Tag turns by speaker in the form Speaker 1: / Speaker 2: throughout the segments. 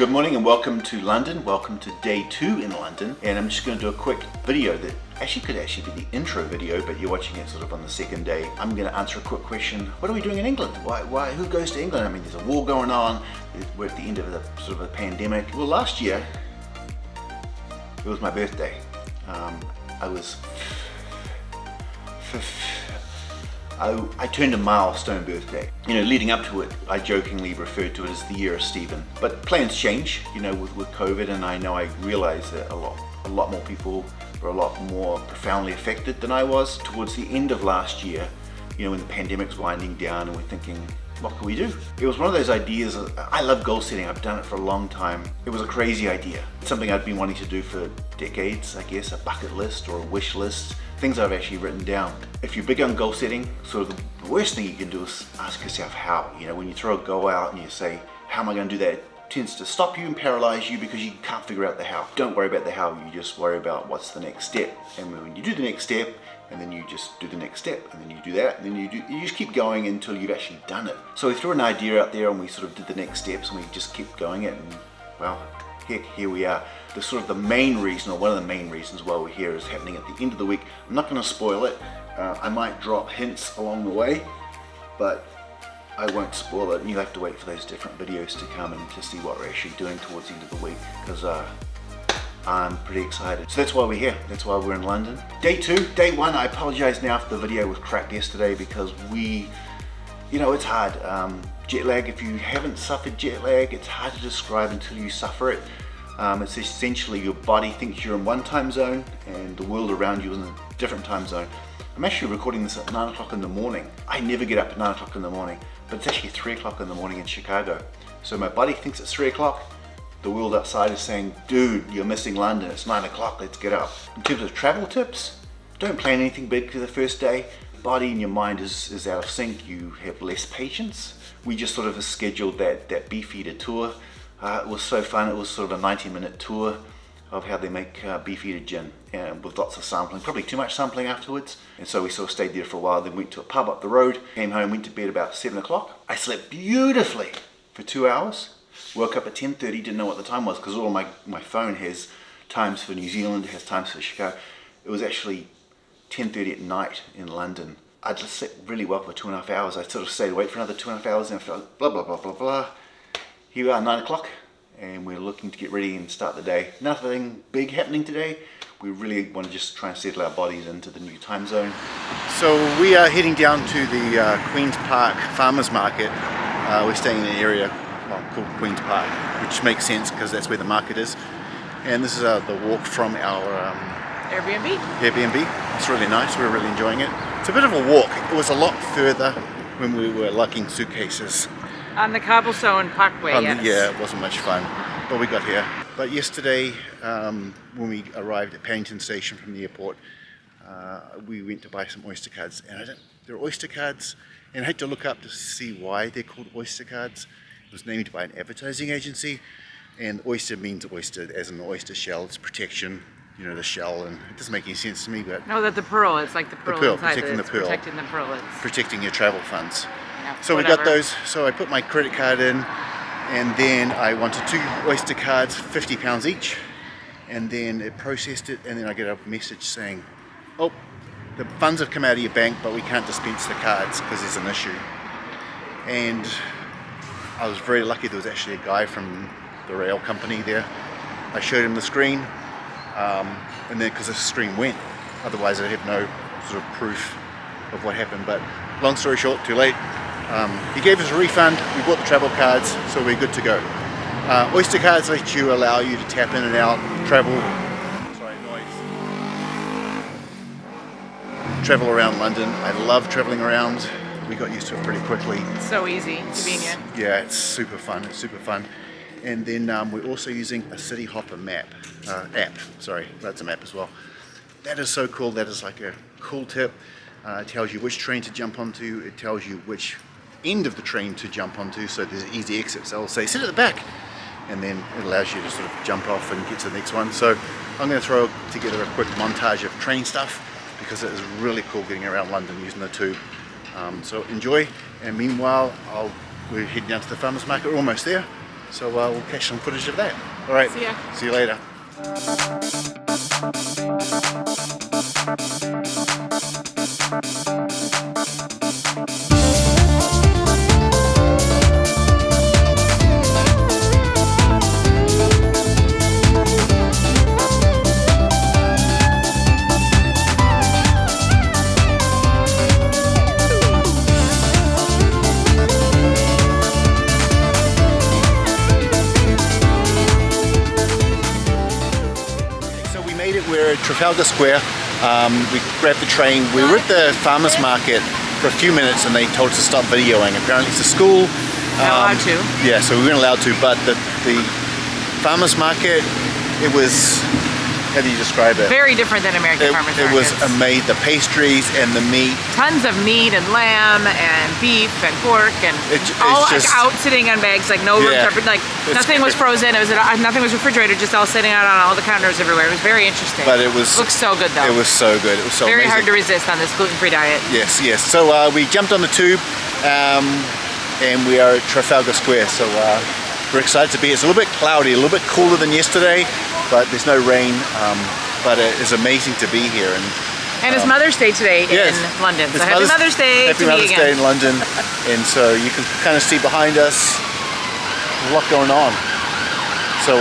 Speaker 1: Good morning and welcome to London. Welcome to day 2 in London, and I'm just going to do a quick video that could actually be the intro video, but you're watching it sort of on the second day. I'm going to answer a quick question. What are we doing in England? Why? Who goes to England? I mean, there's a war going on. We're at the end of the sort of a pandemic. Well, last year it was my birthday. I turned a milestone birthday. You know, leading up to it, I jokingly referred to it as the year of Stephen. But plans change, you know, with COVID, and I realized that a lot more people were a lot more profoundly affected than I was. Towards the end of last year, you know, when the pandemic's winding down and we're thinking, what can we do? It was one of those ideas. I love goal setting. I've done it for a long time. It was a crazy idea. It's something I'd been wanting to do for decades, I guess, a bucket list or a wish list. Things I've actually written down. If you're big on goal setting, sort of the worst thing you can do is ask yourself how. You know, when you throw a goal out and you say, how am I going to do that? It tends to stop you and paralyze you because you can't figure out the how. Don't worry about the how, you just worry about what's the next step. And when you do the next step, and then you just do the next step, and then you do that, and then you just keep going until you've actually done it. So we threw an idea out there and we sort of did the next steps and we just kept going it, and well, heck, here we are. The main reason, or one of the main reasons why we're here, is happening at the end of the week. I'm not going to spoil it. I might drop hints along the way, but I won't spoil it. And you'll have to wait for those different videos to come and to see what we're actually doing towards the end of the week, because I'm pretty excited. So that's why we're here. That's why we're in London. Day 2, day 1. I apologize now if the video was crap yesterday, because you know, it's hard. Jet lag, if you haven't suffered jet lag, it's hard to describe until you suffer it. It's essentially your body thinks you're in one time zone and the world around you is in a different time zone. I'm actually recording this at 9 o'clock in the morning. I never get up at 9 o'clock in the morning, but it's actually 3 o'clock in the morning in Chicago. So my body thinks it's 3 o'clock. The world outside is saying, dude, you're missing London. It's 9 o'clock, let's get up. In terms of travel tips, don't plan anything big for the first day. Body and your mind is out of sync. You have less patience. We just sort of scheduled that Beefeater tour. It was so fun. It was sort of a 90-minute tour of how they make Beefeater gin, with lots of sampling, probably too much sampling afterwards. And so we sort of stayed there for a while, then went to a pub up the road, came home, went to bed about 7 o'clock. I slept beautifully for 2 hours. Woke up at 10:30, didn't know what the time was, because all my phone has times for New Zealand, it has times for Chicago. It was actually 10:30 at night in London. I just slept really well for 2.5 hours. I sort of stayed awake for another 2.5 hours and I felt blah, blah, blah, blah, blah. Here we are, 9 o'clock, and we're looking to get ready and start the day. Nothing big happening today. We really want to just try and settle our bodies into the new time zone. So we are heading down to the Queen's Park Farmers Market. We're staying in an area called Queen's Park, which makes sense because that's where the market is. And this is the walk from our Airbnb. It's really nice. We're really enjoying it. It's a bit of a walk. It was a lot further when we were lugging suitcases.
Speaker 2: On the cobblestone parkway, yes.
Speaker 1: Yeah, it wasn't much fun, but we got here. But yesterday, when we arrived at Paddington Station from the airport, we went to buy some Oyster cards. And they're Oyster cards, and I had to look up to see why they're called Oyster cards. It was named by an advertising agency, and oyster means oyster, as in the oyster shell. It's protection, you know, the shell, and it doesn't make any sense to me, but...
Speaker 2: No, that the pearl, it's like the pearl inside,
Speaker 1: protecting the pearl.
Speaker 2: Protecting the pearl. It's
Speaker 1: protecting your travel funds.
Speaker 2: Yeah,
Speaker 1: so
Speaker 2: whatever.
Speaker 1: We got those, so I put my credit card in, and then I wanted 2 Oyster cards, £50 each, and then it processed it, and then I get a message saying, oh, the funds have come out of your bank, but we can't dispense the cards because there's an issue. And I was very lucky. There was actually a guy from the rail company there. I showed him the screen, and then because the screen went, otherwise I'd have no sort of proof of what happened. But long story short, too late. He gave us a refund. We bought the travel cards, so we're good to go. Oyster cards allow you to tap in and out, travel. Sorry, noise. Travel around London. I love traveling around. We got used to it pretty quickly.
Speaker 2: It's so easy, convenient.
Speaker 1: Yeah, it's super fun. It's super fun. And then we're also using a City Hopper app. Sorry, that's a map as well. That is so cool. That is like a cool tip. It tells you which train to jump onto. It tells you which end of the train to jump onto. So there's easy exits. They'll say, sit at the back. And then it allows you to sort of jump off and get to the next one. So I'm going to throw together a quick montage of train stuff, because it is really cool getting around London using the tube. So enjoy, and meanwhile we're heading down to the farmers market. We're almost there. So we'll catch some footage of that. All right,
Speaker 2: See ya.
Speaker 1: See you later. We're at Trafalgar Square. We grabbed the train. We were at the farmers market for a few minutes and they told us to stop videoing. Apparently it's a school.
Speaker 2: Not allowed to.
Speaker 1: Yeah, so we weren't allowed to, but the farmers market, it was, how do you describe it?
Speaker 2: Very different than American farmers markets.
Speaker 1: It was amazing. The pastries and the meat.
Speaker 2: Tons of meat and lamb and beef and pork and all
Speaker 1: just,
Speaker 2: like out sitting on bags, like no room temperature, like nothing was frozen. It was nothing was refrigerated, just all sitting out on all the counters everywhere. It was very interesting.
Speaker 1: But it looks
Speaker 2: so good though.
Speaker 1: It was so good. It was so
Speaker 2: very
Speaker 1: amazing.
Speaker 2: hard to resist on this gluten-free diet.
Speaker 1: Yes, yes. So we jumped on the tube and we are at Trafalgar Square. So we're excited to be here. It's a little bit cloudy, a little bit cooler than yesterday, but there's no rain. But it is amazing to be here.
Speaker 2: And it's Mother's Day today in London. So happy Mother's Day to me again. Happy Mother's Day
Speaker 1: in London. And so you can kind of see behind us a lot going on. So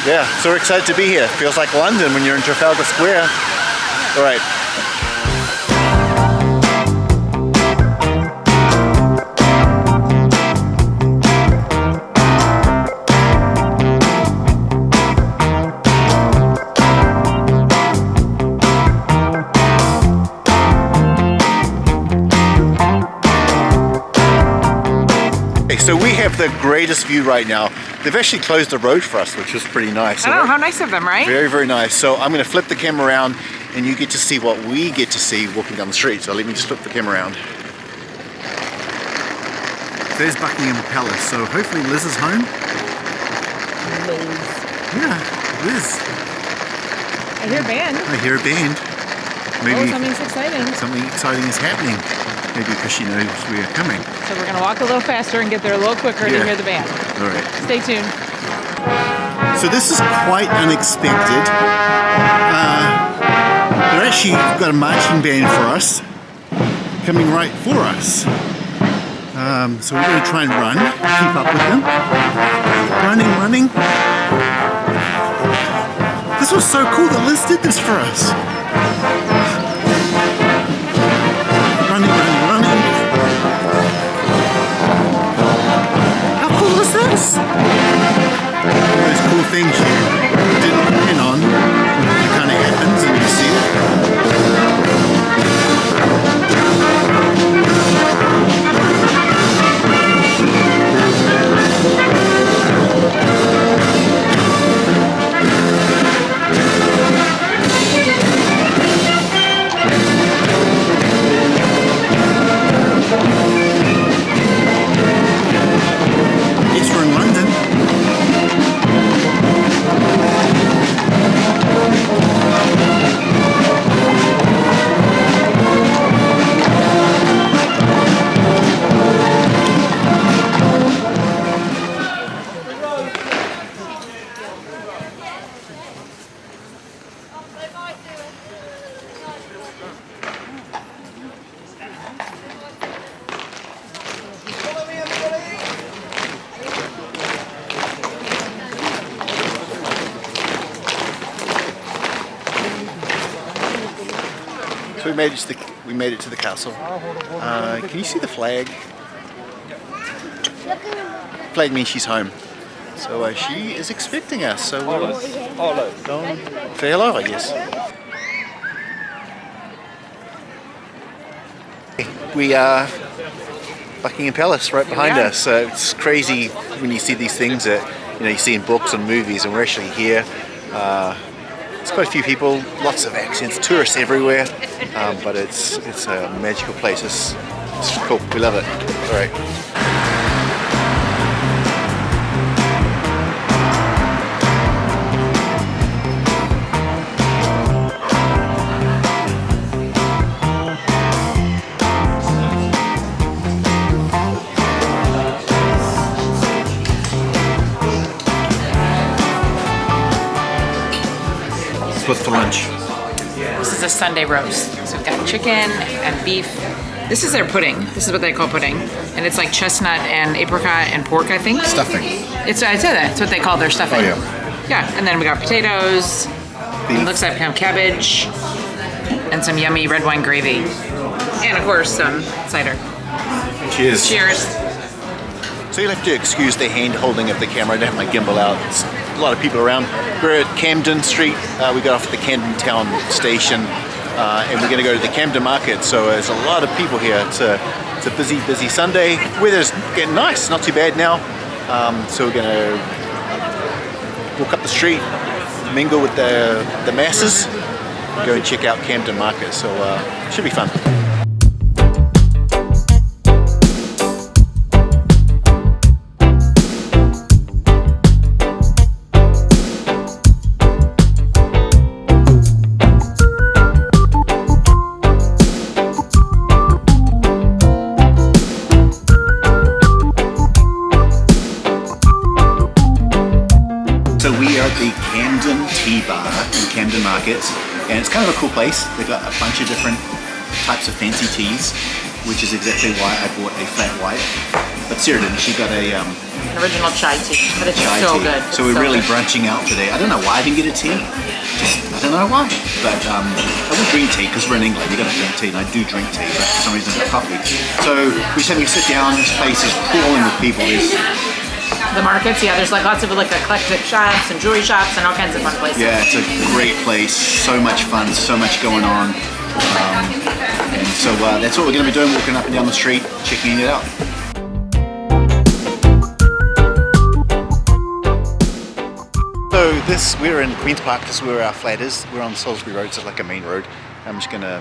Speaker 1: yeah, so we're excited to be here. Feels like London when you're in Trafalgar Square. All right. So we have the greatest view right now. They've actually closed the road for us, which is pretty nice.
Speaker 2: I know, how nice of them, right?
Speaker 1: Very, very nice. So I'm going to flip the camera around and you get to see what we get to see walking down the street. So let me just flip the camera around. There's Buckingham Palace. So hopefully Liz is home.
Speaker 2: Liz.
Speaker 1: Yeah, Liz.
Speaker 2: I hear a band.
Speaker 1: I hear a band. Maybe
Speaker 2: something's exciting.
Speaker 1: Something exciting is happening. Maybe because she knows we are coming.
Speaker 2: So we're going to walk a little faster and get there a little quicker to hear the band.
Speaker 1: All right.
Speaker 2: Stay tuned.
Speaker 1: So this is quite unexpected. They're actually got a marching band for us, coming right for us. So we're going to try and run, keep up with them. Running. This was so cool that Liz did this for us. Running. How cool is this? Those cool things you didn't plan on. It kind of happens and you see it. So we made it to the castle. Can you see the flag? Flag means she's home. So she is expecting us. So we'll go and say hello, I guess. We are Buckingham Palace right behind us. It's crazy when you see these things that you see in books and movies, and we're actually here. There's quite a few people, lots of accents, tourists everywhere, but it's a magical place. It's cool. We love it. All right. with for lunch?
Speaker 2: This is a Sunday roast. So we've got chicken and beef. This is their pudding. This is what they call pudding. And it's like chestnut and apricot and pork, I think.
Speaker 1: Stuffing.
Speaker 2: I said that's what they call their stuffing.
Speaker 1: Oh, yeah.
Speaker 2: Yeah, and then we got potatoes. It looks like cabbage. And some yummy red wine gravy. And of course, some cider.
Speaker 1: Cheers.
Speaker 2: Cheers.
Speaker 1: So you'll have to excuse the hand holding of the camera. I don't have my gimbal out. It's a lot of people around. We're at Camden Street. We got off at the Camden Town station. And we're going to go to the Camden Market, so there's a lot of people here. It's a busy Sunday. Weather's getting nice, not too bad now. So we're going to walk up the street, mingle with the masses, go and check out Camden Market. So should be fun. So we are at the Camden Tea Bar in Camden Market, and it's kind of a cool place. They've got a bunch of different types of fancy teas, which is exactly why I bought a flat white. But Sarah didn't. She got a
Speaker 2: an original chai tea, but it's so good.
Speaker 1: So we're really brunching out today. I don't know why I didn't get a tea. I don't know why. But I would drink tea because we're in England. You got to drink tea, and I do drink tea, but for some reason I got coffee. So we said we sit down. This place is crawling with people.
Speaker 2: The markets, yeah, there's like lots of like eclectic shops and jewelry shops and all kinds of fun places.
Speaker 1: Yeah, it's a great place. So much fun, so much going on. And so that's what we're going to be doing, walking up and down the street, checking it out. So we're in Queen's Park, this is where our flat is. We're on Salisbury Road, so it's like a main road. I'm just going to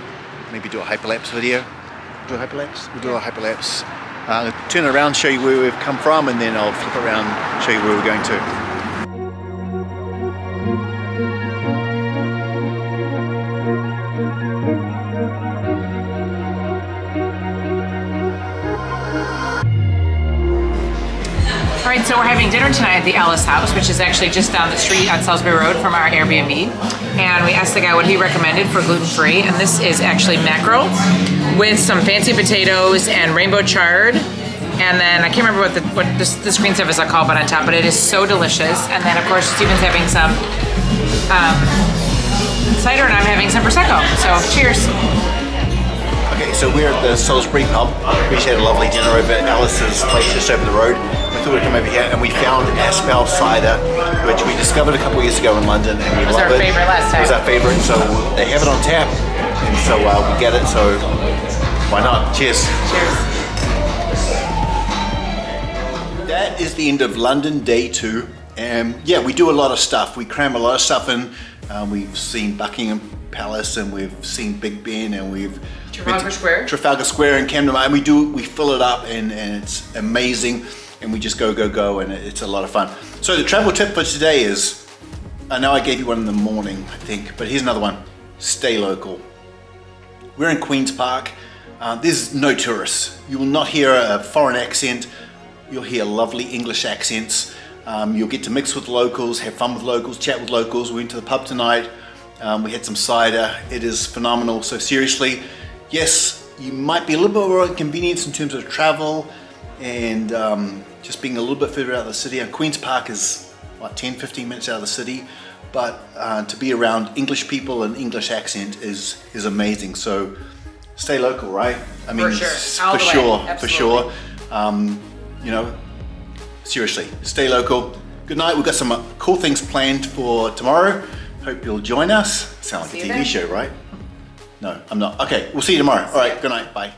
Speaker 1: maybe do a hyperlapse video. Do a hyperlapse? We'll do a hyperlapse. Turn it around, show you where we've come from, and then I'll flip around, show you where we're going to.
Speaker 2: Alright, so we're having dinner tonight at the Ellis House, which is actually just down the street on Salisbury Road from our Airbnb. And we asked the guy what he recommended for gluten-free, and this is actually mackerel with some fancy potatoes and rainbow chard. And then I can't remember what the screen stuff is called, but on top, but it is so delicious. And then of course Stephen's having some cider and I'm having some Prosecco. So cheers.
Speaker 1: Okay, so we're at the Salisbury Pub. We just had a lovely dinner over at Alice's place just over the road. We thought we'd come over here and we found Aspel cider, which we discovered a couple of years ago in London, and we love it. It was our favorite last time. It was our favorite, so they have it on tap, and so we get it, so why not? Cheers.
Speaker 2: Cheers.
Speaker 1: That is the end of London Day 2. Yeah, we do a lot of stuff. We cram a lot of stuff in. We've seen Buckingham Palace, and we've seen Big Ben, and we've Trafalgar Square and Camden Market. We fill it up, and it's amazing, and we just go, and it's a lot of fun. So the travel tip for today is, I know I gave you one in the morning, I think, but here's another one. Stay local. We're in Queen's Park. There's no tourists. You will not hear a foreign accent. You'll hear lovely English accents. You'll get to mix with locals, have fun with locals, chat with locals. We went to the pub tonight. We had some cider. It is phenomenal. So seriously, yes, you might be a little bit more inconvenienced in terms of travel and just being a little bit further out of the city. And Queen's Park is, what, 10-15 minutes out of the city. But to be around English people and English accent is amazing. So stay local, right? I mean, for sure. You know, seriously, stay local. Good night. We've got some cool things planned for tomorrow. Hope you'll join us. Sounds like a TV show, right? No, I'm not. Okay, we'll see you tomorrow. All right, good night. Bye.